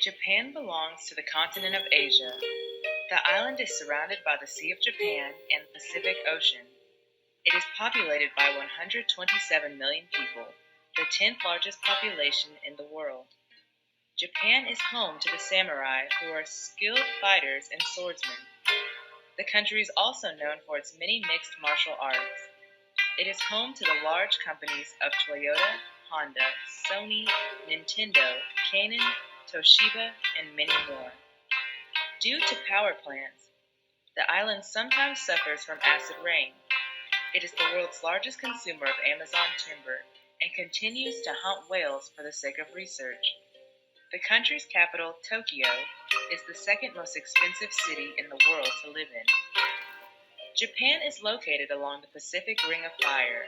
Japan belongs to the continent of Asia. The island is surrounded by the Sea of Japan and the Pacific Ocean. It is populated by 127 million people, the 10th largest population in the world. Japan is home to the samurai, who are skilled fighters and swordsmen. The country is also known for its many mixed martial arts. It is home to the large companies of Toyota, Honda, Sony, Nintendo, Canon, Toshiba, and many more. Due to power plants, the island sometimes suffers from acid rain. It is the world's largest consumer of Amazon timber and continues to hunt whales for the sake of research. The country's capital, Tokyo, is the second most expensive city in the world to live in. Japan is located along the Pacific Ring of Fire,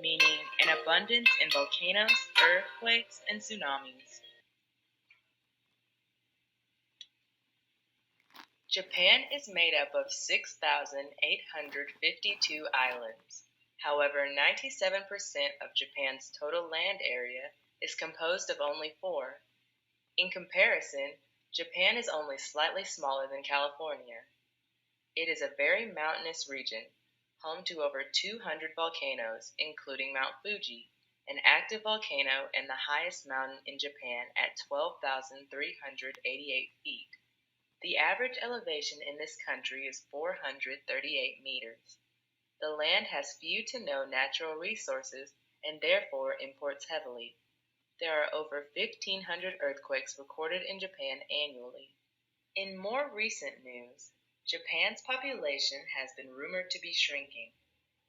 meaning an abundance in volcanoes, earthquakes, and tsunamis. Japan is made up of 6,852 islands. However, 97% of Japan's total land area is composed of only 4. In comparison, Japan is only slightly smaller than California. It is a very mountainous region, home to over 200 volcanoes, including Mount Fuji, an active volcano and the highest mountain in Japan at 12,388 feet. The average elevation in this country is 438 meters. The land has few to no natural resources and therefore imports heavily. There are over 1,500 earthquakes recorded in Japan annually. In more recent news, Japan's population has been rumored to be shrinking.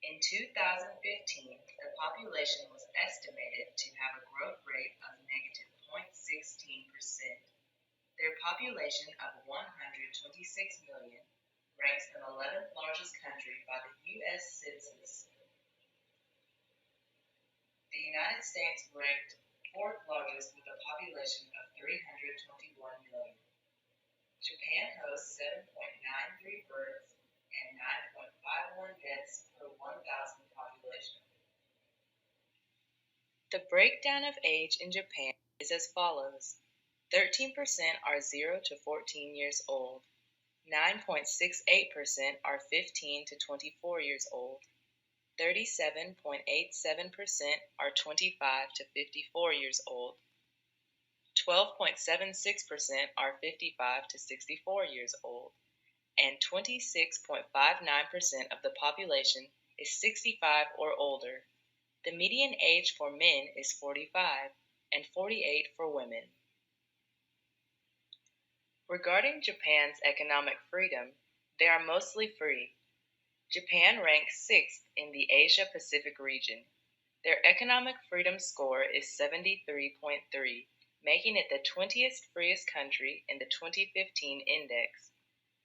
In 2015, the population was estimated to have a growth rate of negative 0.16%. Their population of 126 million ranks the 11th largest country by the U.S. Census. The United States ranked 4th largest with a population of 321 million. Japan hosts 7.93 births and 9.51 deaths per 1,000 population. The breakdown of age in Japan is as follows. 13% are 0 to 14 years old. 9.68% are 15 to 24 years old. 37.87% are 25 to 54 years old. 12.76% are 55 to 64 years old, and 26.59% of the population is 65 or older. The median age for men is 45 and 48 for women. Regarding Japan's economic freedom, they are mostly free. Japan ranks 6th in the Asia-Pacific region. Their economic freedom score is 73.3. Making it the 20th freest country in the 2015 index.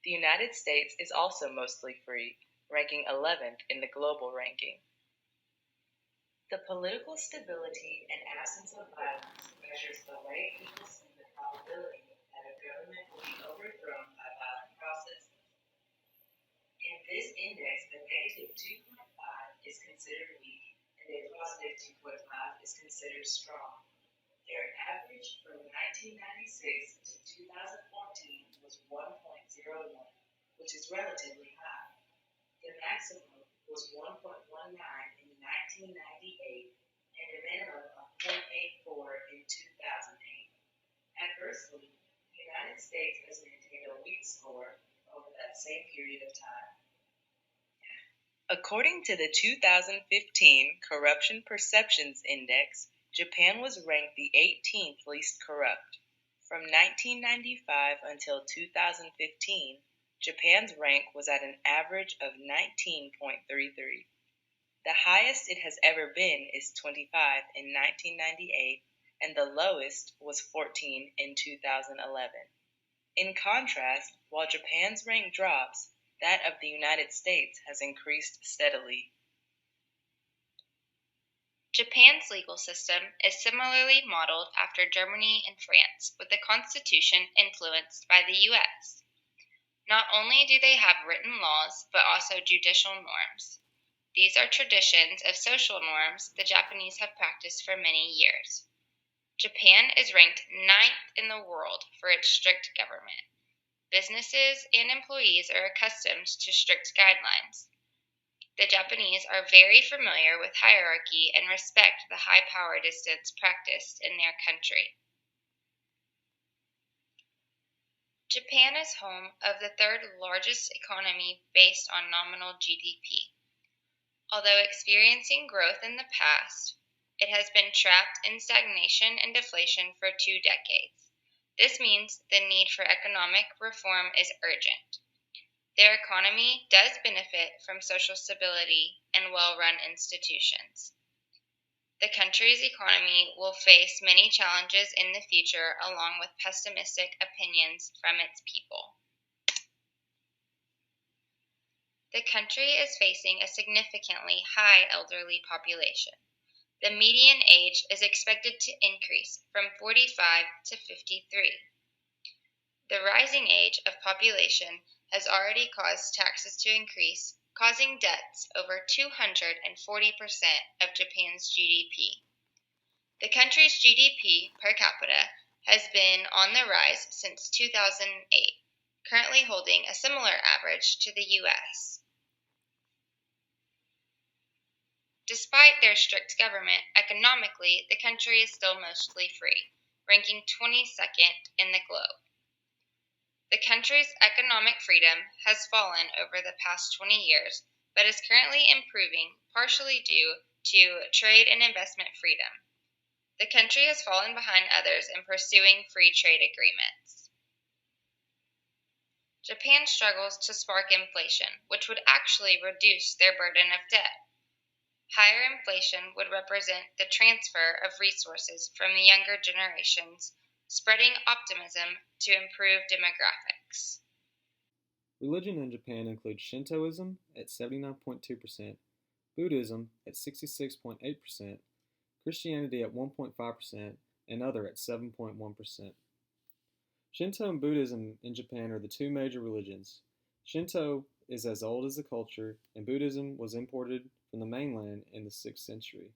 The United States is also mostly free, ranking 11th in the global ranking. The political stability and absence of violence measures the likelihood and the probability that a government will be overthrown by violent processes. In this index, the negative 2.5 is considered weak, and a positive 2.5 is considered strong. Their average from 1996 to 2014 was 1.01, which is relatively high. The maximum was 1.19 in 1998 and a minimum of 0.84 in 2008. Adversely, the United States has maintained a weak score over that same period of time. According to the 2015 Corruption Perceptions Index, Japan was ranked the 18th least corrupt. From 1995 until 2015, Japan's rank was at an average of 19.33. The highest it has ever been is 25 in 1998, and the lowest was 14 in 2011. In contrast, while Japan's rank drops, that of the United States has increased steadily. Japan's legal system is similarly modeled after Germany and France, with a constitution influenced by the U.S. Not only do they have written laws, but also judicial norms. These are traditions of social norms the Japanese have practiced for many years. Japan is ranked 9th in the world for its strict government. Businesses and employees are accustomed to strict guidelines. The Japanese are very familiar with hierarchy and respect the high power distance practiced in their country. Japan is home of the third largest economy based on nominal GDP. Although experiencing growth in the past, it has been trapped in stagnation and deflation for 2 decades. This means the need for economic reform is urgent. Their economy does benefit from social stability and well-run institutions. The country's economy will face many challenges in the future, along with pessimistic opinions from its people. The country is facing a significantly high elderly population. The median age is expected to increase from 45 to 53. The rising age of population has already caused taxes to increase, causing debts over 240% of Japan's GDP. The country's GDP per capita has been on the rise since 2008, currently holding a similar average to the U.S. Despite their strict government, economically, the country is still mostly free, ranking 22nd in the globe. The country's economic freedom has fallen over the past 20 years, but is currently improving, partially due to trade and investment freedom. The country has fallen behind others in pursuing free trade agreements. Japan struggles to spark inflation, which would actually reduce their burden of debt. Higher inflation would represent the transfer of resources from the younger generations, spreading optimism to improve demographics. Religion in Japan includes Shintoism at 79.2%, Buddhism at 66.8%, Christianity at 1.5%, and other at 7.1%. Shinto and Buddhism in Japan are the two major religions. Shinto is as old as the culture, and Buddhism was imported from the mainland in the 6th century.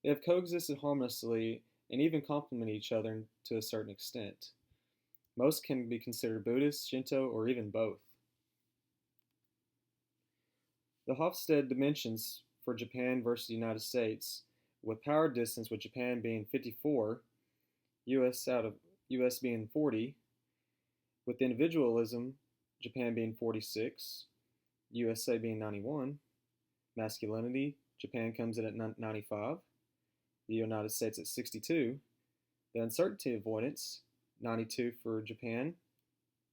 They have coexisted harmoniously and even complement each other to a certain extent. Most can be considered Buddhist, Shinto, or even both. The Hofstede dimensions for Japan versus the United States, with power distance with Japan being 54, US being 40, with individualism, Japan being 46, USA being 91, masculinity, Japan comes in at 95, the United States at 62, the uncertainty avoidance, 92 for Japan,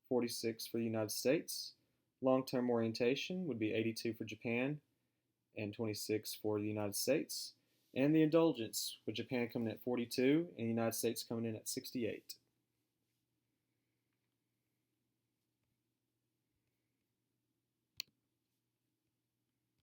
46 for the United States, long-term orientation would be 82 for Japan and 26 for the United States, and the indulgence, with Japan coming in at 42 and the United States coming in at 68.